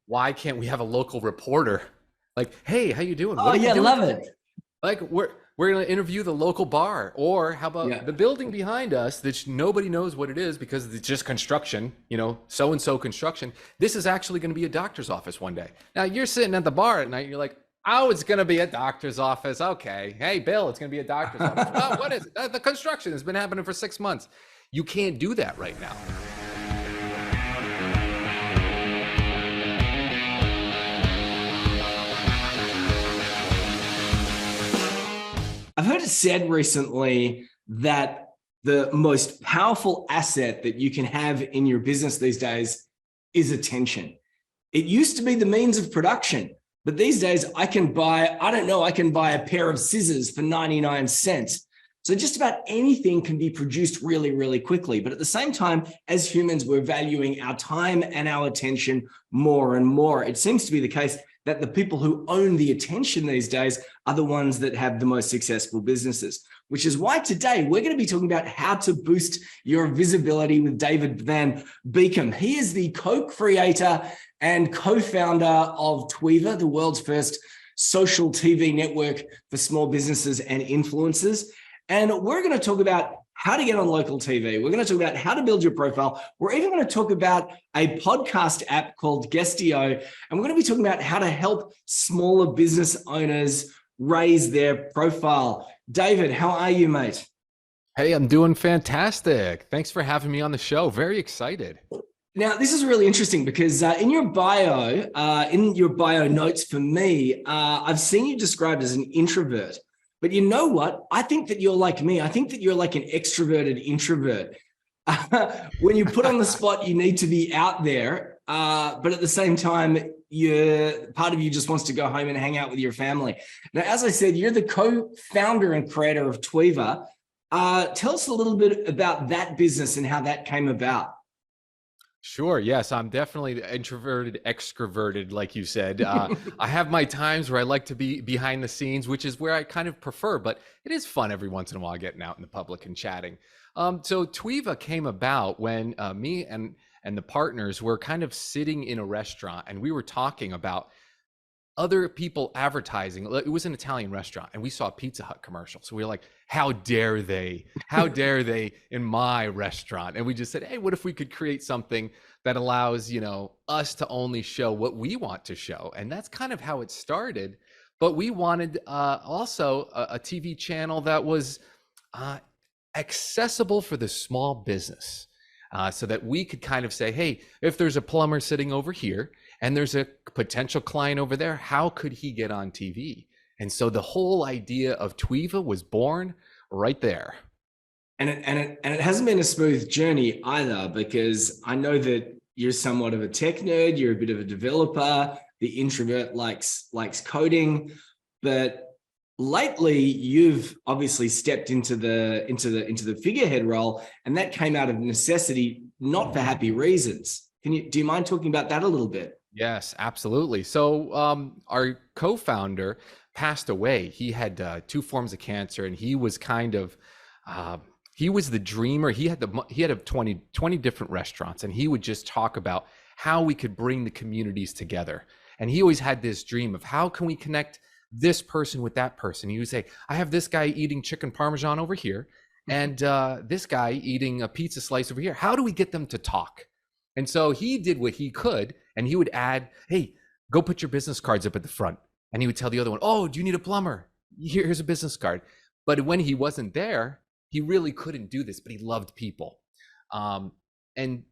why can't we have a local reporter? Like, hey, how you doing? Oh What are you yeah, doing love today? it. Like, we're gonna interview the local bar, or how about Yeah. the building behind us that nobody knows what it is because it's just construction, so and so construction. This is actually going to be a doctor's office one day. Now you're sitting at the bar at night, you're like, oh, it's going to be a doctor's office. Okay, hey Bill, it's going to be a doctor's office. Oh, what is it? The construction has been happening for 6 months. You can't do that right now. I've heard it said recently that the most powerful asset that you can have in your business these days is attention. It used to be the means of production, but these days I can buy a pair of scissors for 99 cents. So just about anything can be produced really, really quickly. But at the same time, as humans, we're valuing our time and our attention more and more. It seems to be the case that the people who own the attention these days are the ones that have the most successful businesses, which is why today we're going to be talking about how to boost your visibility with David Van Beekum. He is the co-creator and co-founder of Tweva, the world's first social TV network for small businesses and influencers. And we're going to talk about how to get on local TV. We're going to talk about how to build your profile. We're even going to talk about a podcast app called Guestio. And we're going to be talking about how to help smaller business owners raise their profile. David, how are you, mate? Hey, I'm doing fantastic. Thanks for having me on the show. Very excited. Now, this is really interesting because in your bio notes for me, I've seen you described as an introvert. But you know what? I think that you're like me. I think that you're like an extroverted introvert. When you put on the spot, you need to be out there. But at the same time, part of you just wants to go home and hang out with your family. Now, as I said, you're the co-founder and creator of Tweva. Tell us a little bit about that business and how that came about. Sure. Yes, I'm definitely introverted, extroverted, like you said. I have my times where I like to be behind the scenes, which is where I kind of prefer, but it is fun every once in a while getting out in the public and chatting. So Tweva came about when me and the partners were kind of sitting in a restaurant and we were talking about other people advertising. It was an Italian restaurant and we saw a Pizza Hut commercial. So we were like, how dare they? How dare they in my restaurant? And we just said, hey, what if we could create something that allows, us to only show what we want to show? And that's kind of how it started. But we wanted also a TV channel that was accessible for the small business. So that we could kind of say, hey, if there's a plumber sitting over here and there's a potential client over there, how could he get on TV? And so the whole idea of Tweva was born right there. And it hasn't been a smooth journey either, because I know that you're somewhat of a tech nerd, you're a bit of a developer, the introvert likes coding, but lately you've obviously stepped into the figurehead role, and that came out of necessity, not for happy reasons. Do you mind talking about that a little bit? Yes, absolutely. So our co-founder passed away. He had 2 forms of cancer, and he was kind of he was the dreamer. He had 20 different restaurants, and he would just talk about how we could bring the communities together. And he always had this dream of how can we connect this person with that person. He would say, I have this guy eating chicken parmesan over here, and this guy eating a pizza slice over here. How do we get them to talk? And so he did what he could, and he would add, hey, go put your business cards up at the front. And he would tell the other one, oh, do you need a plumber? Here's a business card. But when he wasn't there, he really couldn't do this, but he loved people. And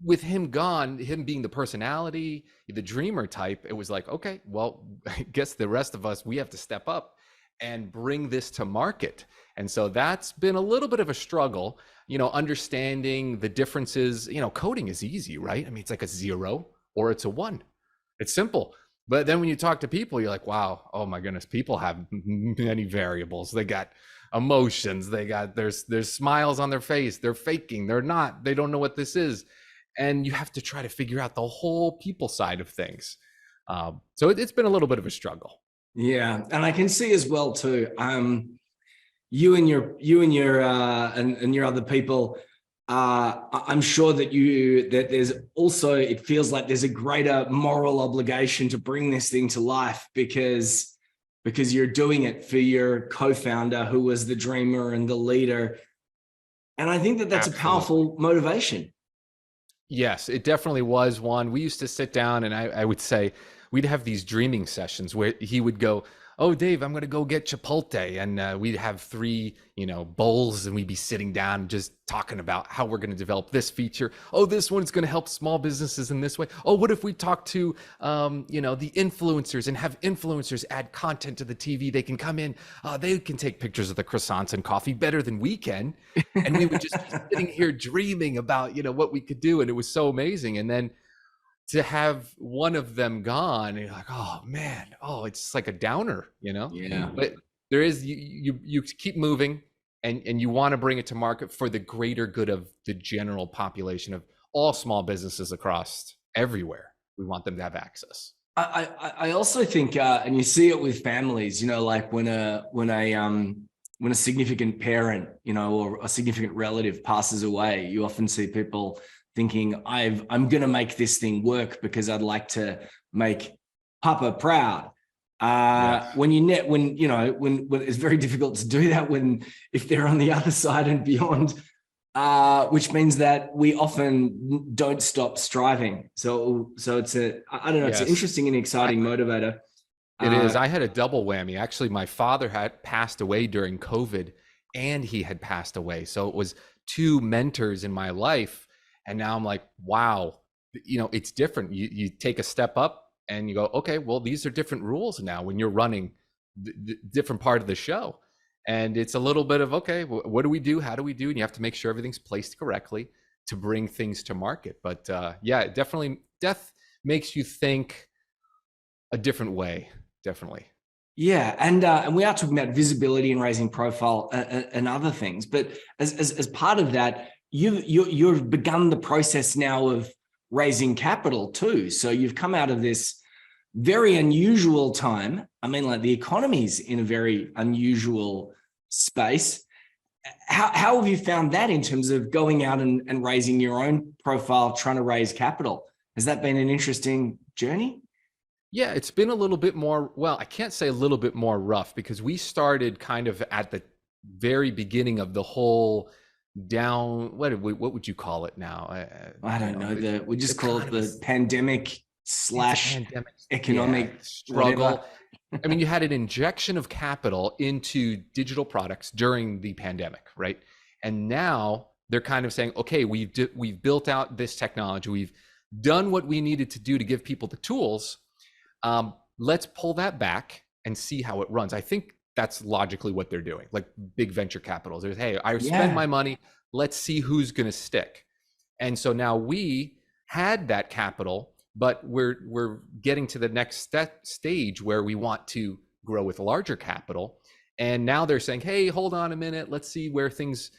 with him gone, him being the personality, the dreamer type, it was like, okay, well, I guess the rest of us, we have to step up and bring this to market. And so that's been a little bit of a struggle, understanding the differences. Coding is easy, right? I mean, it's like a 0 or it's a 1. It's simple. But then when you talk to people, you're like, wow, oh my goodness, people have many variables. They got emotions. There's smiles on their face. They're faking. They don't know what this is. And you have to try to figure out the whole people side of things. So it's been a little bit of a struggle. Yeah, and I can see as well too. You and your other people, I'm sure that there's also, it feels like there's a greater moral obligation to bring this thing to life because you're doing it for your co-founder who was the dreamer and the leader. And I think that that's a powerful motivation. Yes, it definitely was one. We used to sit down and I would say, we'd have these dreaming sessions where he would go, "Oh, Dave, I'm going to go get Chipotle." And we'd have three, bowls, and we'd be sitting down just talking about how we're going to develop this feature. Oh, this one's going to help small businesses in this way. Oh, what if we talk to, the influencers and have influencers add content to the TV? They can come in. They can take pictures of the croissants and coffee better than we can. And we would just be sitting here dreaming about, what we could do. And it was so amazing. And then to have one of them gone, you're like, oh man, it's like a downer, Yeah. But there is, you keep moving and you want to bring it to market for the greater good of the general population of all small businesses across everywhere. We want them to have access. I also think, and you see it with families, like when a significant parent, or a significant relative passes away, you often see people thinking, I'm going to make this thing work because I'd like to make Papa proud. When it's very difficult to do that if they're on the other side and beyond, which means that we often don't stop striving. So it's it's an interesting and exciting motivator. It is. I had a double whammy. Actually, my father had passed away during COVID and he had passed away. So it was two mentors in my life. And now I'm like, wow, it's different. You take a step up and you go, okay, well, these are different rules now when you're running the different part of the show. And it's a little bit of, okay, what do we do? How do we do? And you have to make sure everything's placed correctly to bring things to market. But definitely death makes you think a different way. Definitely. Yeah, and we are talking about visibility and raising profile and other things. But as part of that, you've begun the process now of raising capital too. So you've come out of this very unusual time. I mean, like the economy's in a very unusual space. How have you found that in terms of going out and raising your own profile, trying to raise capital? Has that been an interesting journey? Yeah, it's been a little bit more, well, I can't say a little bit more rough because we started kind of at the very beginning of the whole what would you call it now? I don't know. We just call it the pandemic / economic struggle. I mean, you had an injection of capital into digital products during the pandemic, right? And now they're kind of saying, okay, we've built out this technology. We've done what we needed to do to give people the tools. Let's pull that back and see how it runs. I think that's logically what they're doing. Like big venture capitals. There's, hey, I spend my money. Let's see who's going to stick. And so now we had that capital, but we're getting to the next stage where we want to grow with larger capital. And now they're saying, hey, hold on a minute. Let's see where things,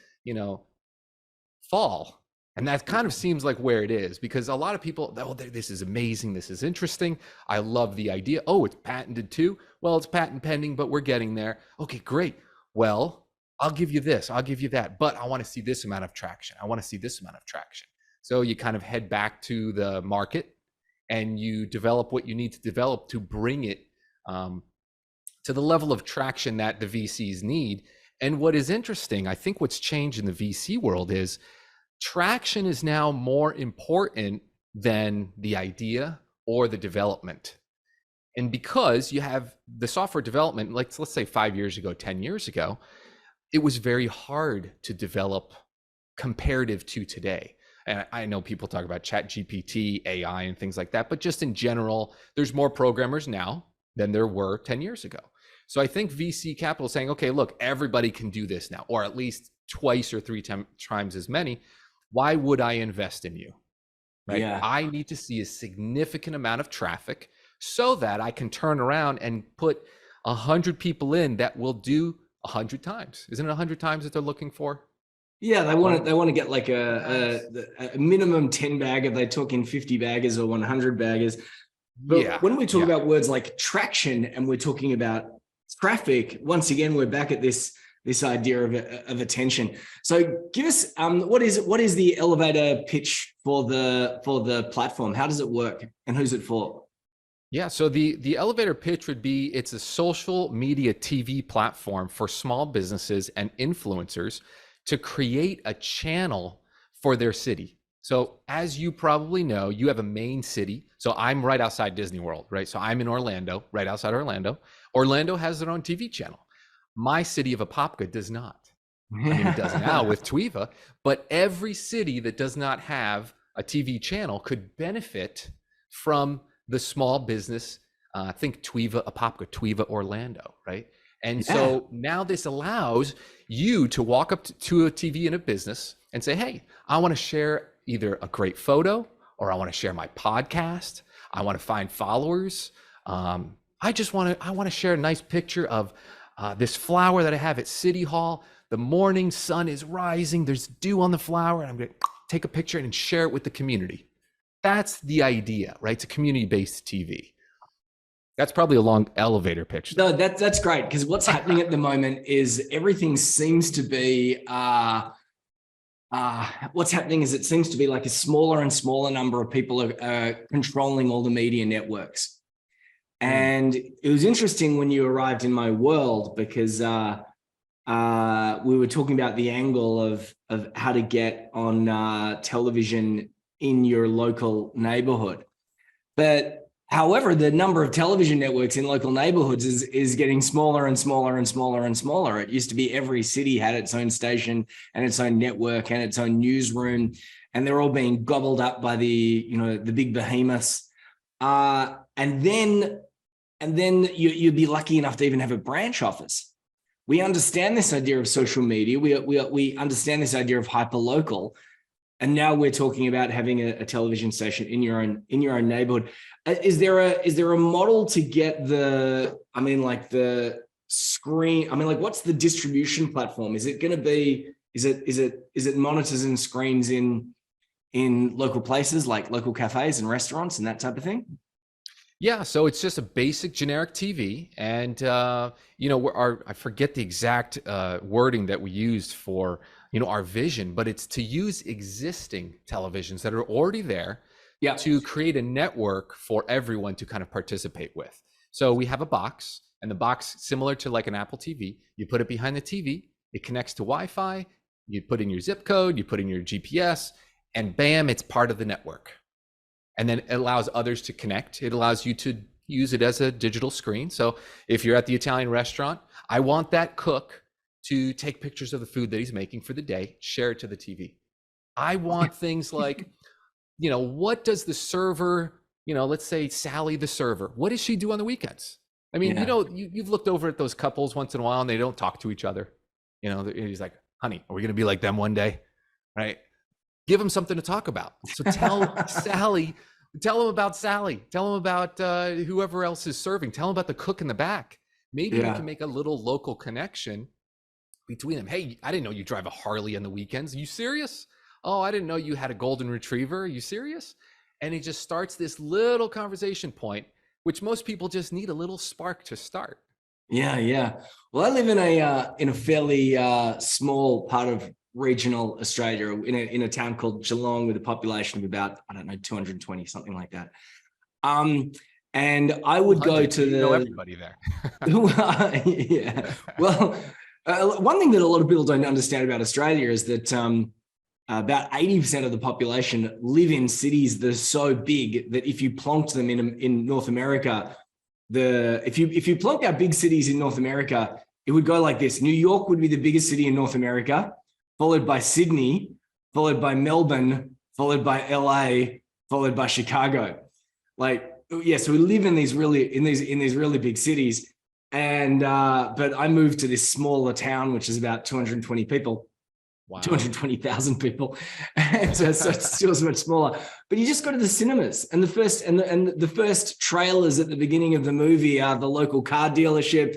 fall. And that kind of seems like where it is, because a lot of people, oh, this is amazing. This is interesting. I love the idea. Oh, it's patented too. Well, it's patent pending, but we're getting there. Okay, great. Well, I'll give you this. I'll give you that. But I want to see this amount of traction. I want to see this amount of traction. So you kind of head back to the market and you develop what you need to develop to bring it to the level of traction that the VCs need. And what is interesting, I think what's changed in the VC world is traction is now more important than the idea or the development. And because you have the software development, like let's say 5 years ago, 10 years ago, it was very hard to develop comparative to today. And I know people talk about ChatGPT, AI, and things like that, but just in general, there's more programmers now than there were 10 years ago. So I think VC capital is saying, okay, look, everybody can do this now, or at least twice or three times as many. Why would I invest in you? Right? Yeah. I need to see a significant amount of traffic so that I can turn around and put 100 people in that will do 100 times. Isn't it 100 times that they're looking for? Yeah, they want to get like a minimum 10 bagger. They talk in 50 baggers or 100 baggers. But when we talk about words like traction and we're talking about traffic, once again, we're back at this this idea of attention. So give us what is the elevator pitch for the platform? How does it work and who's it for? Yeah, so the elevator pitch would be it's a social media TV platform for small businesses and influencers to create a channel for their city. So as you probably know, you have a main city. So I'm right outside Disney World, right? So I'm in Orlando, right outside Orlando. Orlando has their own TV channel. My city of Apopka does not. I mean, it does now with Tweva, but every city that does not have a TV channel could benefit from the small business. Think Tweva, Apopka, Tweva, Orlando, right? And so now this allows you to walk up to a TV in a business and say, hey, I want to share either a great photo or I want to share my podcast. I want to find followers. I want to share a nice picture of this flower that I have at City Hall. The morning sun is rising. There's dew on the flower. And I'm going to take a picture and share it with the community. That's the idea, right? It's a community-based TV. That's probably a long elevator pitch. No, that's great, because what's happening at the moment is everything seems to be what's happening is it seems to be like a smaller and smaller number of people are controlling all the media networks. And it was interesting when you arrived in my world, because we were talking about the angle of how to get on television in your local neighborhood. But however, the number of television networks in local neighborhoods is getting smaller and smaller and smaller and smaller. It used to be every city had its own station and its own network and its own newsroom, and they're all being gobbled up by the big behemoths. And then you'd be lucky enough to even have a branch office. We understand this idea of social media. We understand this idea of hyperlocal. And now we're talking about having a television station in your own neighborhood. Is there a model to get the screen? What's the distribution platform? Is it going to be? Is it monitors and screens in local places like local cafes and restaurants and that type of thing? Yeah, so it's just a basic generic TV, and I forget the exact wording that we used for our vision, but it's to use existing televisions that are already there to create a network for everyone to kind of participate with. So we have a box, and the box, similar to like an Apple TV, you put it behind the TV, it connects to Wi-Fi, you put in your zip code, you put in your GPS, and bam, it's part of the network. And then it allows others to connect. It allows you to use it as a digital screen. So if you're at the Italian restaurant, I want that cook to take pictures of the food that he's making for the day, share it to the TV. I want things like, what does the server, let's say Sally, the server, what does she do on the weekends? I mean, you've looked over at those couples once in a while and they don't talk to each other. He's like, honey, are we going to be like them one day? Right? Give them something to talk about. So tell tell them about Sally. Tell them about whoever else is serving. Tell them about the cook in the back. Maybe we can make a little local connection between them. Hey, I didn't know you drive a Harley on the weekends. Are you serious? Oh, I didn't know you had a golden retriever. Are you serious? And he just starts this little conversation point, which most people just need a little spark to start. Yeah. Well, I live in a fairly small part of regional Australia, in a town called Geelong, with a population of about 220, something like that. And I would go to everybody there. Yeah. Well, one thing that a lot of people don't understand about Australia is that about 80% of the population live in cities that are so big that if you plonked them in North America, if you plonked out big cities in North America, it would go like this. New York would be the biggest city in North America, followed by Sydney, followed by Melbourne, followed by LA, followed by Chicago. So we live in these really big cities. And but I moved to this smaller town, which is about 220 people. Wow. 220,000 people. And so it's still much smaller. But you just go to the cinemas, and the first trailers at the beginning of the movie are the local car dealership,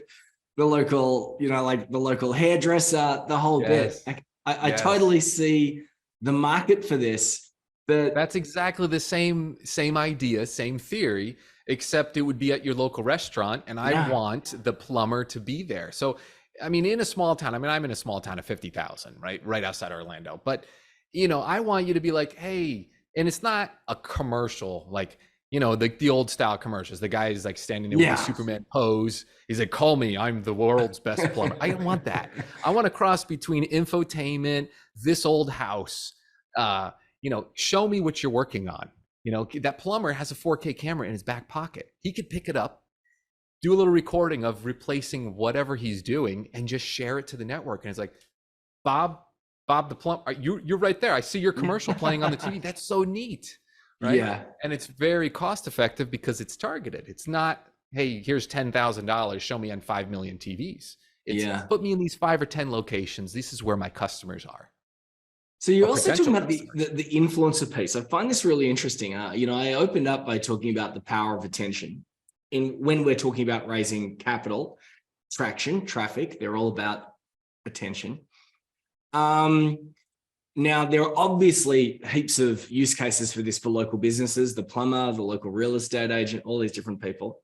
the local, the local hairdresser, the whole bit. I totally see the market for this. But that's exactly the same idea, same theory, except it would be at your local restaurant, and I want the plumber to be there. So I mean, in a small town, I mean, I'm in a small town of 50,000, right outside Orlando. But, I want you to be like, hey, and it's not a commercial, like, the old style commercials. The guy is like standing there with the Superman pose. He's like, call me, I'm the world's best plumber. I don't want that. I want a cross between infotainment, this old house, show me what you're working on. That plumber has a 4K camera in his back pocket. He could pick it up, do a little recording of replacing whatever he's doing, and just share it to the network. And it's like, Bob the plumber, you're right there. I see your commercial playing on the TV. That's so neat, right? Yeah. And it's very cost effective because it's targeted. It's not, hey, here's $10,000. Show me on 5 million TVs. It's put me in these 5 or 10 locations. This is where my customers are. So you're also talking about the influencer piece. I find this really interesting. I opened up by talking about the power of attention. When we're talking about raising capital, traction, traffic, they're all about attention. Now, there are obviously heaps of use cases for this for local businesses, the plumber, the local real estate agent, all these different people.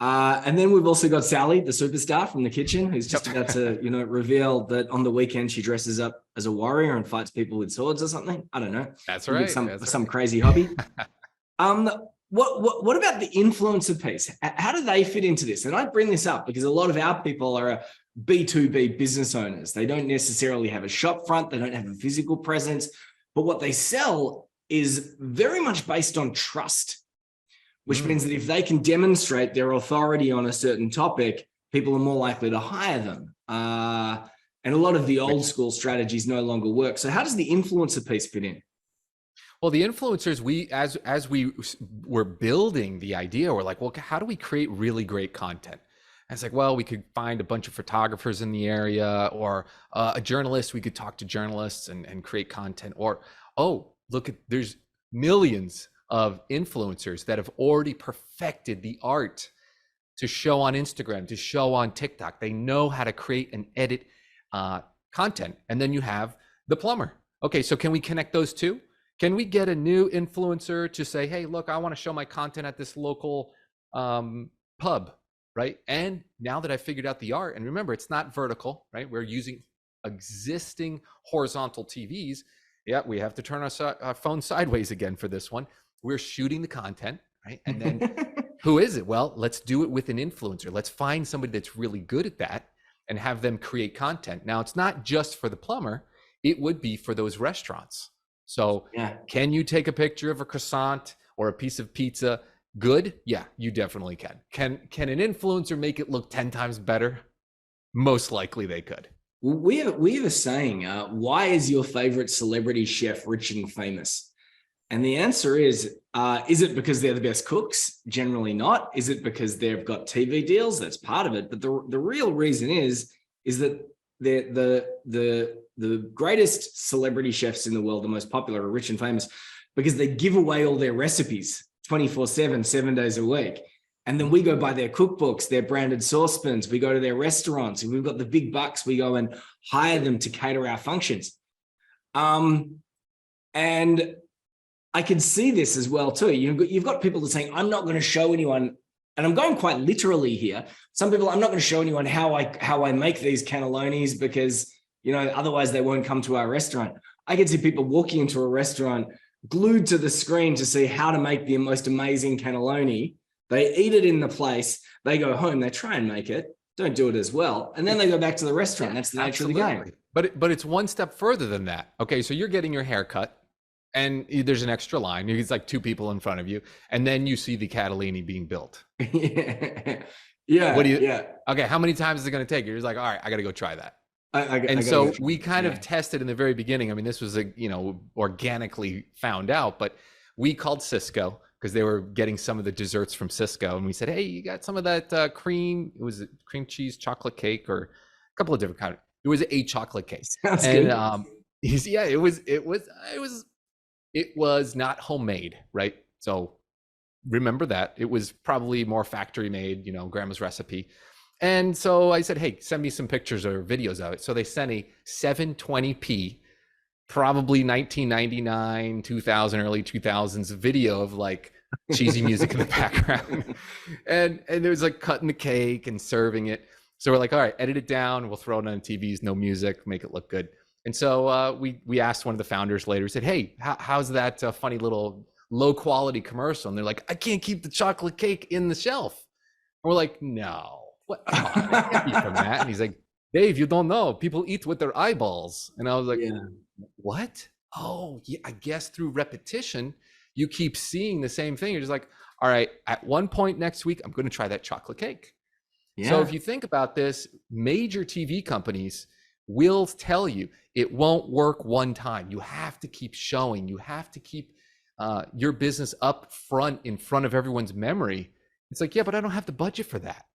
And then we've also got Sally, the superstar from the kitchen, who's just about to, reveal that on the weekend she dresses up as a warrior and fights people with swords or something. I don't know. That's right. Some crazy hobby. What about the influencer piece? How do they fit into this? And I bring this up because a lot of our people are B2B business owners. They don't necessarily have a shop front. They don't have a physical presence, but what they sell is very much based on trust, which means that if they can demonstrate their authority on a certain topic, people are more likely to hire them. And a lot of the old school strategies no longer work. So how does the influencer piece fit in? Well, the influencers, as we were building the idea, we're like, well, how do we create really great content? And it's like, well, we could find a bunch of photographers in the area, or a journalist. We could talk to journalists and create content. Or, oh, look, there's millions of influencers that have already perfected the art to show on Instagram, to show on TikTok. They know how to create and edit content. And then you have the plumber. Okay, so can we connect those two? Can we get a new influencer to say, hey, look, I want to show my content at this local pub, right? And now that I figured out the art, and remember, it's not vertical, right? We're using existing horizontal TVs. Yeah, we have to turn our phone sideways again for this one. We're shooting the content, right? And then who is it? Well, let's do it with an influencer. Let's find somebody that's really good at that and have them create content. Now, it's not just for the plumber. It would be for those restaurants. So can you take a picture of a croissant or a piece of pizza? Good? Yeah, you definitely can. Can an influencer make it look 10 times better? Most likely they could. We have a saying, why is your favorite celebrity chef rich and famous? And the answer is it because they're the best cooks? Generally not. Is it because they've got TV deals? That's part of it. But the real reason is that the greatest celebrity chefs in the world, the most popular, are rich and famous because they give away all their recipes 24/7, 7 days a week. And then we go buy their cookbooks, their branded saucepans. We go to their restaurants. If we've got the big bucks, we go and hire them to cater our functions. And I can see this as well too. You've got people that are saying, I'm not going to show anyone, and I'm going quite literally here. Some people, I'm not going to show anyone how I make these cannellonis because, otherwise they won't come to our restaurant. I can see people walking into a restaurant glued to the screen to see how to make the most amazing cannelloni. They eat it in the place. They go home. They try and make it. Don't do it as well. And then they go back to the restaurant. That's the nature of the game. But it's one step further than that. Okay, so you're getting your hair cut. And there's an extra line. It's like 2 people in front of you. And then you see the Catalini being built. Yeah. Okay, how many times is it going to take? You're just like, all right, I got to go try that. We kind of tested in the very beginning. I mean, this was organically found out, but we called Cisco because they were getting some of the desserts from Cisco. And we said, hey, you got some of that cream? It was cream cheese chocolate cake or a couple of different kinds. It was a chocolate cake. Sounds good. It was not homemade, right? So remember that. It was probably more factory made, grandma's recipe. And so I said, hey, send me some pictures or videos of it. So they sent a 720p, probably 1999, 2000, early 2000s video of like cheesy music in the background. And it was like cutting the cake and serving it. So we're like, all right, edit it down. We'll throw it on TVs, no music, make it look good. And so we asked one of the founders later. We said, hey, how's that funny little low quality commercial? And they're like, I can't keep the chocolate cake in the shelf. And we're like, no, what? Come on, it can't be from that. And he's like, Dave, you don't know. People eat with their eyeballs. And I was like, Yeah. what? Oh, yeah, I guess through repetition, you keep seeing the same thing. You're just like, all right, at one point next week, I'm going to try that chocolate cake. Yeah. So if you think about this, major TV companies will tell you it won't work one time. You have to keep showing. You have to keep your business up front in front of everyone's memory. It's like, yeah, but I don't have the budget for that.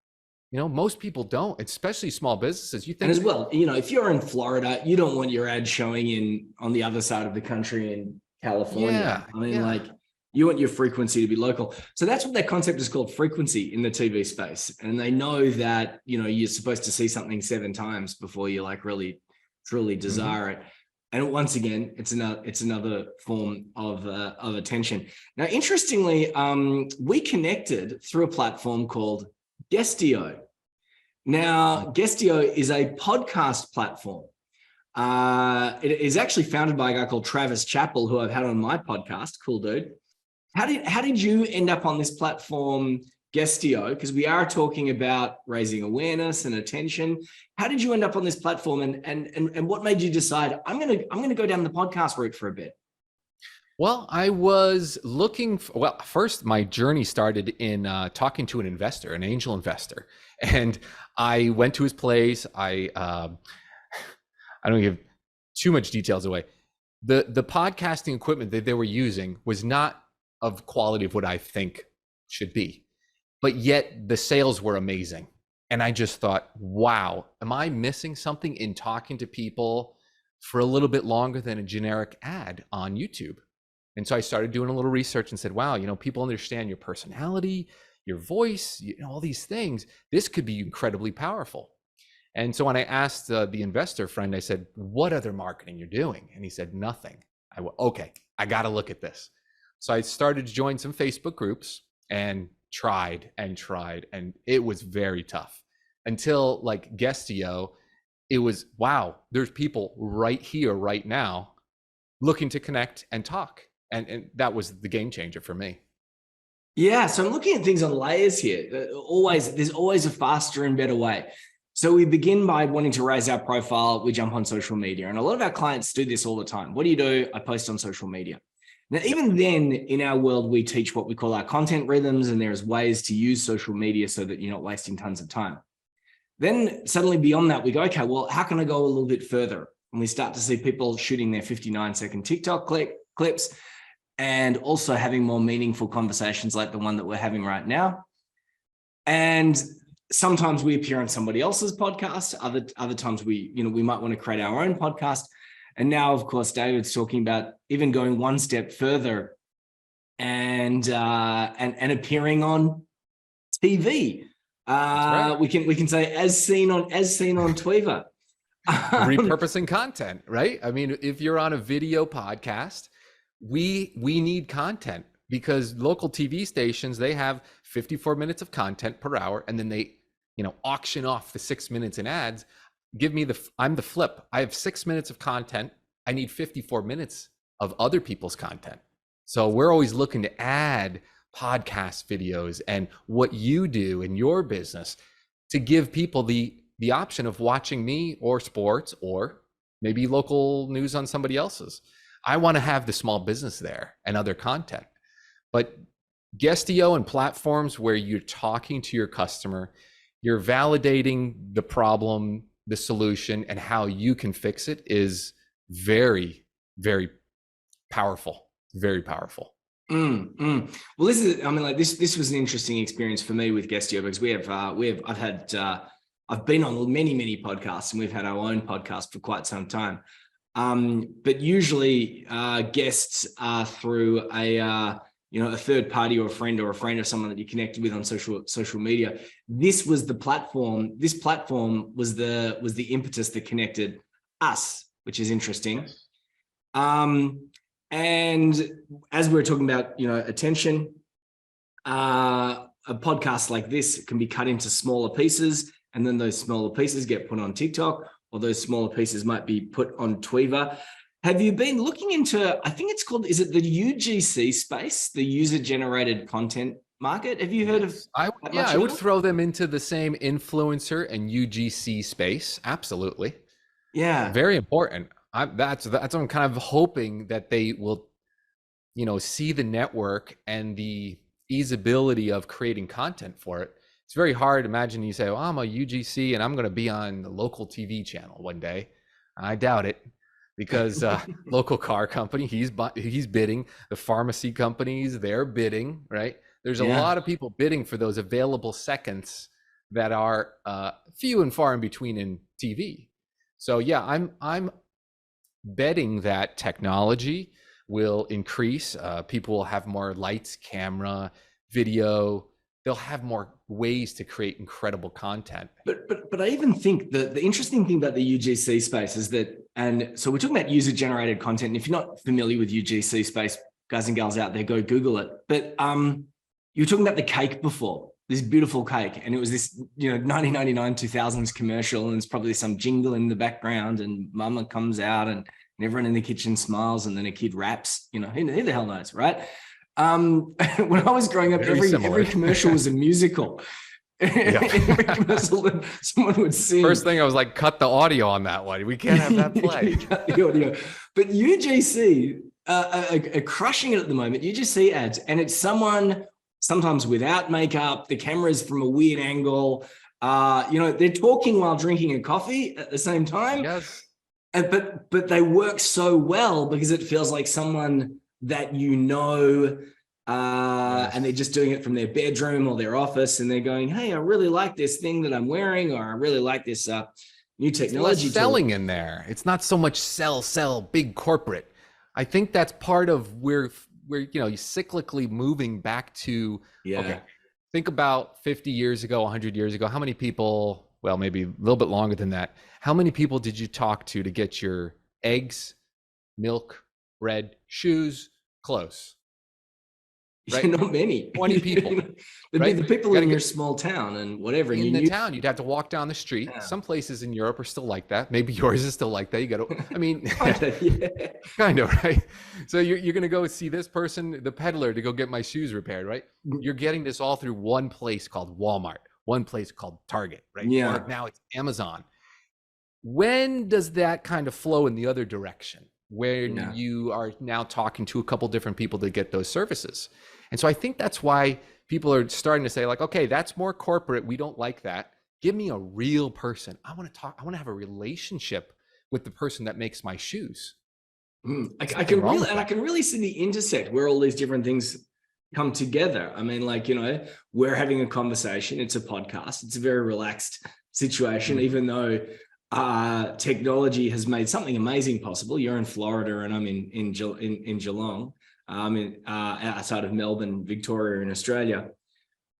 You know, most people don't, especially small businesses. You think, and as well, you know, if you're in Florida, you don't want your ad showing on the other side of the country in California. I mean, like, you want your frequency to be local. So that's what that concept is called, frequency in the TV space. And they know that, you know, you're supposed to see something 7 times before you like really, truly desire it. And once again, it's another form of attention. Now, interestingly, we connected through a platform called Guestio. Now, Guestio is a podcast platform. It is actually founded by a guy called Travis Chappell, who I've had on my podcast. Cool dude. How did you end up on this platform, Guestio? Because we are talking about raising awareness and attention. How did you end up on this platform, and what made you decide I'm gonna go down the podcast route for a bit? Well, I was looking for, well, first my journey started in talking to an investor, an angel investor. And I went to his place. I don't give too much details away. The podcasting equipment that they were using was not of quality of what I think should be, but yet the sales were amazing. And I just thought, wow, am I missing something in talking to people for a little bit longer than a generic ad on YouTube? And so I started doing a little research and said, wow, you know, people understand your personality, your voice, you know, all these things. This could be incredibly powerful. And so when I asked the investor friend, I said, what other marketing you're doing? And he said, nothing. I went, okay, I got to look at this. So I started to join some Facebook groups and tried, and it was very tough until like Guestio. It was, wow, there's people right here, right now, looking to connect and talk. And that was the game changer for me. Yeah, so I'm looking at things on layers here. There's always a faster and better way. So we begin by wanting to raise our profile. We jump on social media. And a lot of our clients do this all the time. What do you do? I post on social media. Now, even then, in our world, we teach what we call our content rhythms, and there's ways to use social media so that you're not wasting tons of time. Then suddenly beyond that, we go, okay, well, how can I go a little bit further? And we start to see people shooting their 59-second TikTok clips, and also having more meaningful conversations like the one that we're having right now. And sometimes we appear on somebody else's podcast. Other times we might want to create our own podcast. And now, of course, David's talking about even going one step further and appearing on TV. Right. We can say as seen on Tweva. Repurposing content, right? I mean, if you're on a video podcast, we need content, because local TV stations, they have 54 minutes of content per hour, and then they, auction off the 6 minutes in ads. I'm the flip. I have 6 minutes of content. I need 54 minutes of other people's content. So we're always looking to add podcast videos and what you do in your business to give people the option of watching me or sports or maybe local news on somebody else's. I want to have the small business there and other content. But Guestio and platforms where you're talking to your customer, you're validating the problem, the solution, and how you can fix it is very, very powerful. Very powerful. Well, this was an interesting experience for me with Guestio, because I've been on many podcasts, and we've had our own podcast for quite some time. But usually guests are through a third party or a friend of someone that you connected with on social media. This was the platform. This platform was the impetus that connected us, which is interesting. And as we were talking about, attention, a podcast like this can be cut into smaller pieces and then those smaller pieces get put on TikTok, or those smaller pieces might be put on Tweva. Have you been looking into, I think it's called, is it the UGC space, the user generated content market? Have you heard of yeah, I would throw them into the same influencer and UGC space. Absolutely. Yeah. Very important. That's what I'm kind of hoping that they will, see the network and the easeability of creating content for it. It's very hard. Imagine you say, well, I'm a UGC and I'm going to be on the local TV channel one day. I doubt it, because local car company, he's bidding. The pharmacy companies, they're bidding, right? There's a lot of people bidding for those available seconds that are few and far in between in TV. So yeah, I'm betting that technology will increase. People will have more lights, camera, video. They'll have more ways to create incredible content. But I even think the interesting thing about the UGC space is that, and so we're talking about user generated content. And if you're not familiar with UGC space, guys and gals out there, go Google it. But you were talking about the cake before, this beautiful cake, and it was this 1999 2000s commercial, and it's probably some jingle in the background, and mama comes out and everyone in the kitchen smiles, and then a kid raps. Who the hell knows, right? When I was growing up, every commercial was a musical. Every commercial that someone would sing. First thing I was like, cut the audio on that one. We can't have that play. The audio. But UGC are crushing it at the moment. UGC ads, and it's someone sometimes without makeup. The camera's from a weird angle. They're talking while drinking a coffee at the same time. Yes. But they work so well because it feels like someone that and they're just doing it from their bedroom or their office, and they're going, hey, I really like this thing that I'm wearing, or I really like this new technology. It's less selling in there. It's not so much sell, big corporate. I think that's part of where you're cyclically moving back to, okay, think about 50 years ago, 100 years ago, how many people, well, maybe a little bit longer than that, how many people did you talk to get your eggs, milk, bread, shoes, clothes? Right? Not many. 20 people. There'd be the people in your small town and whatever. In the town, you'd have to walk down the street. Yeah. Some places in Europe are still like that. Maybe yours is still like that. You got to, kind of, right? So you're going to go see this person, the peddler, to go get my shoes repaired, right? You're getting this all through one place called Walmart, one place called Target, right? Yeah. Or now it's Amazon. When does that kind of flow in the other direction, where you are now talking to a couple different people to get those services? And so I think that's why people are starting to say, like, okay, that's more corporate. We don't like that. Give me a real person. I want to talk. I want to have a relationship with the person that makes my shoes. I can really see the intersect where all these different things come together. I mean, we're having a conversation. It's a podcast. It's a very relaxed situation, even though technology has made something amazing possible. You're in Florida and I'm in Geelong. Outside of Melbourne, Victoria, in Australia.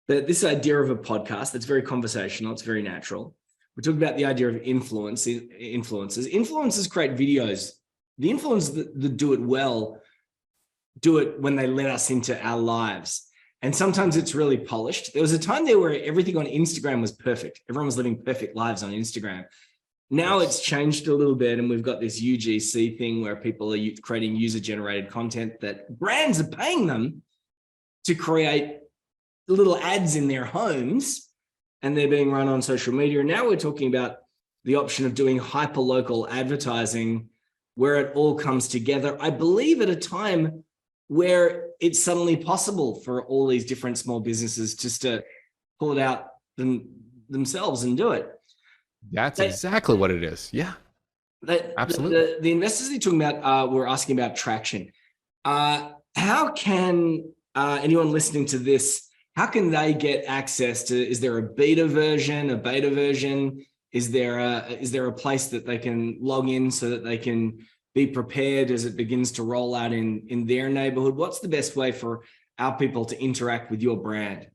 But this idea of a podcast that's very conversational, it's very natural. We're talking about the idea of influencers. Influencers create videos. The influencers that do it well, do it when they let us into our lives. And sometimes it's really polished. There was a time there where everything on Instagram was perfect. Everyone was living perfect lives on Instagram. Now it's changed a little bit, and we've got this UGC thing where people are creating user-generated content that brands are paying them to create little ads in their homes, and they're being run on social media. And now we're talking about the option of doing hyper-local advertising where it all comes together, I believe at a time where it's suddenly possible for all these different small businesses just to pull it out themselves and do it. That's exactly what it is. Yeah, absolutely. The investors you're talking about were asking about traction. How can anyone listening to this, how can they get access to, is there a beta version, Is there a place that they can log in so that they can be prepared as it begins to roll out in their neighborhood? What's the best way for our people to interact with your brand?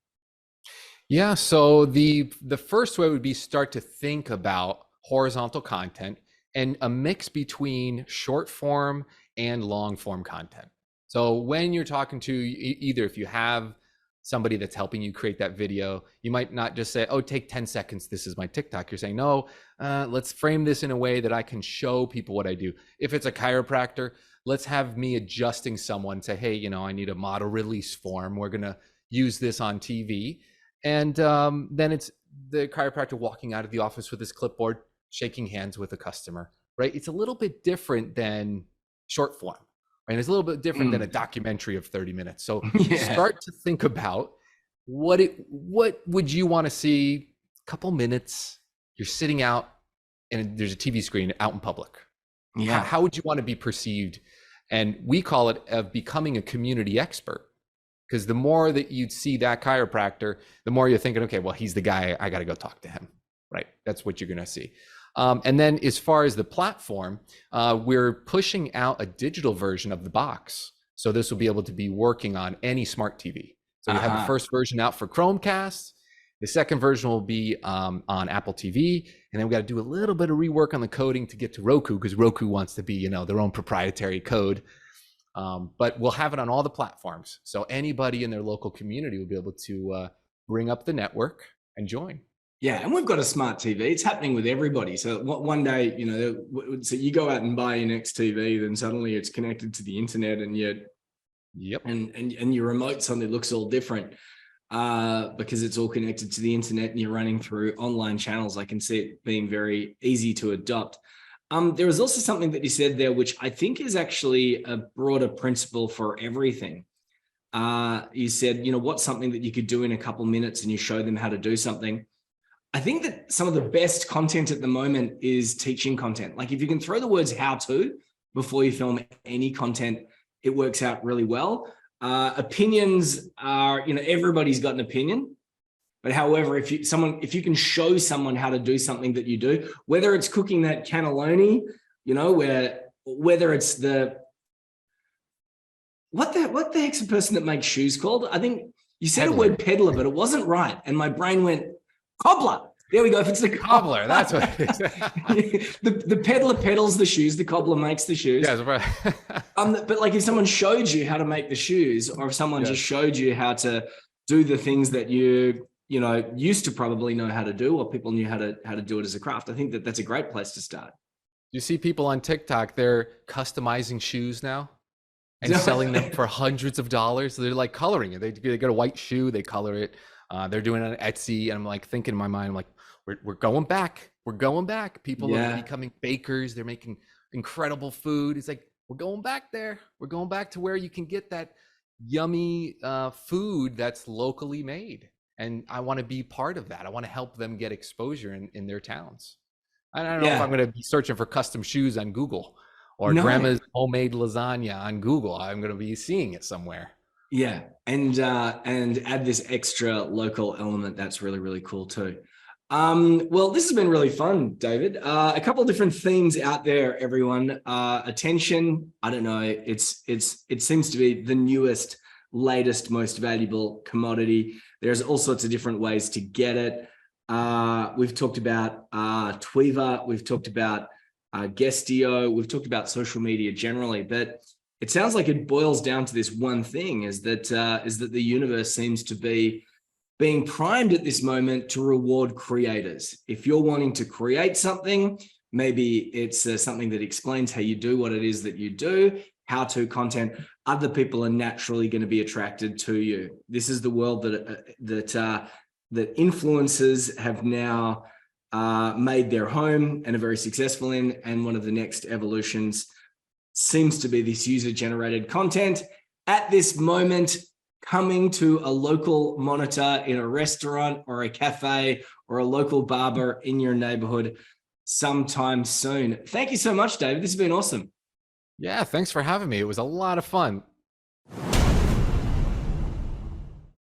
Yeah, so the first way would be start to think about horizontal content and a mix between short form and long form content. So when you're talking to either, if you have somebody that's helping you create that video. You might not just say, oh, take 10 seconds. This is my TikTok. You're saying, no, let's frame this in a way that I can show people what I do. If it's a chiropractor, let's have me adjusting someone, say, hey, I need a model release form. We're going to use this on TV. And then it's the chiropractor walking out of the office with his clipboard, shaking hands with a customer, right? It's a little bit different than short form, right? It's a little bit different than a documentary of 30 minutes. So start to think about what would you want to see? A couple minutes, you're sitting out and there's a TV screen out in public. Yeah. How would you want to be perceived? And we call it of becoming a community expert. Because the more that you'd see that chiropractor, the more you're thinking, okay, well, he's the guy, I got to go talk to him, right? That's what you're going to see. And then as far as the platform, we're pushing out a digital version of the box. So this will be able to be working on any smart TV. So we have the first version out for Chromecast. The second version will be on Apple TV. And then we got to do a little bit of rework on the coding to get to Roku, because Roku wants to be, their own proprietary code. But we'll have it on all the platforms. So anybody in their local community will be able to bring up the network and join. Yeah, and we've got a smart TV. It's happening with everybody. So one day, so you go out and buy your next TV, then suddenly it's connected to the internet, and and your remote suddenly looks all different because it's all connected to the internet and you're running through online channels. I can see it being very easy to adopt. There was also something that you said there, which I think is actually a broader principle for everything. You said, what's something that you could do in a couple minutes, and you show them how to do something. I think that some of the best content at the moment is teaching content. Like if you can throw the words how to before you film any content, it works out really well. Opinions are, everybody's got an opinion. But however, if you can show someone how to do something that you do, whether it's cooking that cannelloni, whether it's what the heck's the person that makes shoes called? I think you said a word peddler, but it wasn't right. And my brain went cobbler. There we go. If it's the cobbler, that's what it is. the peddler peddles the shoes, the cobbler makes the shoes. Yeah, right. But like if someone showed you how to make the shoes, or if someone just showed you how to do the things that you used to probably know how to do, or people knew how to do it as a craft, I think that's a great place to start. You see people on TikTok, they're customizing shoes now and selling them for hundreds of dollars. So they're like coloring it. They get a white shoe, they color it. They're doing it on Etsy, and I'm like thinking in my mind, I'm like, we're going back. We're going back. People are becoming bakers. They're making incredible food. It's like, we're going back there. We're going back to where you can get that yummy food that's locally made. And I want to be part of that. I want to help them get exposure in their towns. I don't know if I'm going to be searching for custom shoes on Google, or grandma's homemade lasagna on Google. I'm going to be seeing it somewhere. Yeah, and add this extra local element. That's really, really cool too. Well, this has been really fun, David. A couple of different themes out there, everyone. Attention. I don't know. It seems to be the newest, latest, most valuable commodity. There's all sorts of different ways to get it. We've talked about Tweva. We've talked about Guestio. We've talked about social media generally, but it sounds like it boils down to this one thing: is that the universe seems to be being primed at this moment to reward creators. If you're wanting to create something, maybe it's something that explains how you do what it is that you do, how-to content, other people are naturally going to be attracted to you. This is the world that influencers have now made their home and are very successful in, and one of the next evolutions seems to be this user-generated content. At this moment, coming to a local monitor in a restaurant or a cafe or a local barber in your neighborhood sometime soon. Thank you so much, David. This has been awesome. Yeah, thanks for having me. It was a lot of fun.